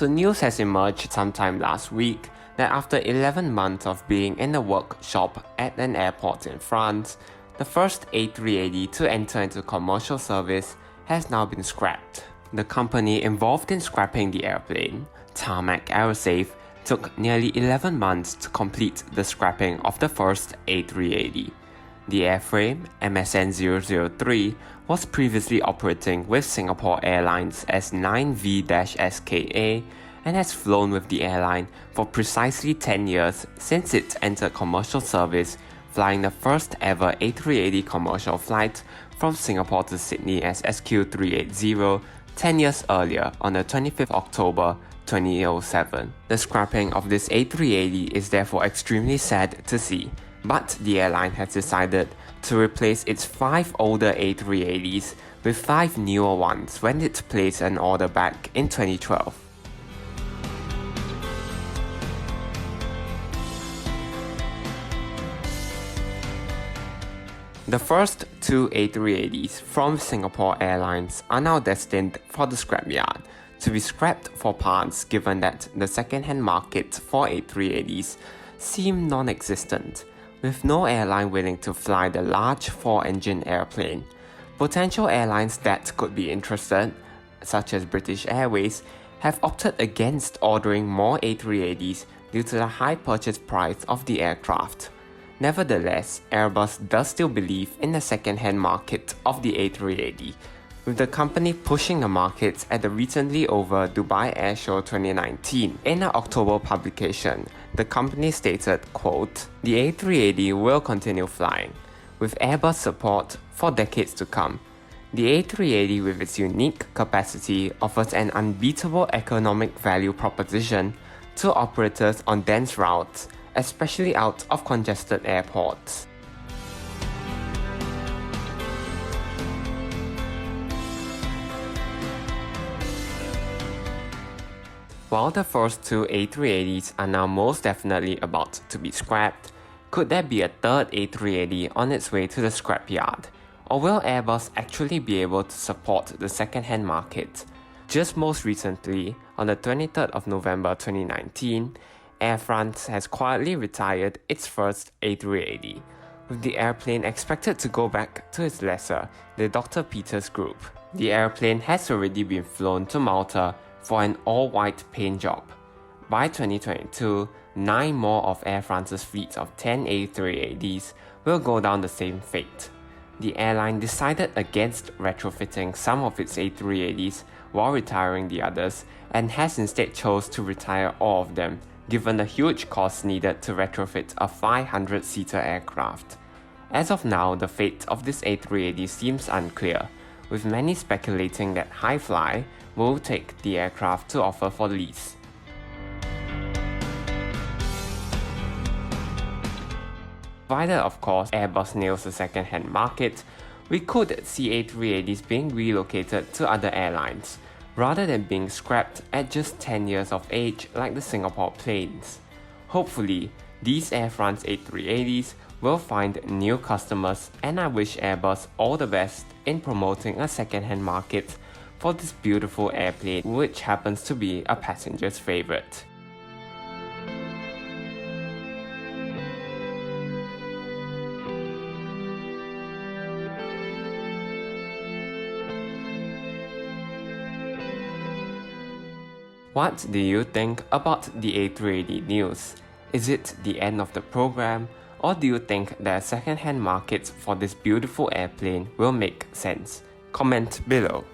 So news has emerged sometime last week that after 11 months of being in the workshop at an airport in France, the first A380 to enter into commercial service has now been scrapped. The company involved in scrapping the airplane, Tarmac Aerosafe, took nearly 11 months to complete the scrapping of the first A380. The airframe, MSN003, was previously operating with Singapore Airlines as 9V-SKA and has flown with the airline for precisely 10 years since it entered commercial service, flying the first ever A380 commercial flight from Singapore to Sydney as SQ380 10 years earlier on the 25th October 2007. The scrapping of this A380 is therefore extremely sad to see, but the airline has decided to replace its 5 older A380s with 5 newer ones when it placed an order back in 2012. The first 2 A380s from Singapore Airlines are now destined for the scrapyard to be scrapped for parts, given that the second-hand market for A380s seem non-existent, with no airline willing to fly the large 4-engine airplane. Potential airlines that could be interested, such as British Airways, have opted against ordering more A380s due to the high purchase price of the aircraft. Nevertheless, Airbus does still believe in the second-hand market of the A380, with the company pushing the market at the recently over Dubai Air Show 2019. In an October publication, the company stated, quote, "The A380 will continue flying, with Airbus support for decades to come. The A380 with its unique capacity offers an unbeatable economic value proposition to operators on dense routes, especially out of congested airports." While the first 2 A380s are now most definitely about to be scrapped, could there be a third A380 on its way to the scrapyard? Or will Airbus actually be able to support the second-hand market? Just most recently, on the 23rd of November 2019, Air France has quietly retired its first A380, with the airplane expected to go back to its lessor, the Dr. Peters Group. The airplane has already been flown to Malta for an all-white paint job. By 2022, 9 more of Air France's fleet of 10 A380s will go down the same fate. The airline decided against retrofitting some of its A380s while retiring the others, and has instead chose to retire all of them, given the huge cost needed to retrofit a 500-seater aircraft. As of now, the fate of this A380 seems unclear, with many speculating that Hi-Fly will take the aircraft to offer for lease. Provided, of course, Airbus nails the second-hand market, we could see A380s being relocated to other airlines, rather than being scrapped at just 10 years of age like the Singapore planes. Hopefully, these Air France A380s will find new customers, and I wish Airbus all the best in promoting a second-hand market for this beautiful airplane, which happens to be a passenger's favourite. What do you think about the A380 news? Is it the end of the program, or do you think that a second-hand market for this beautiful airplane will make sense? Comment below.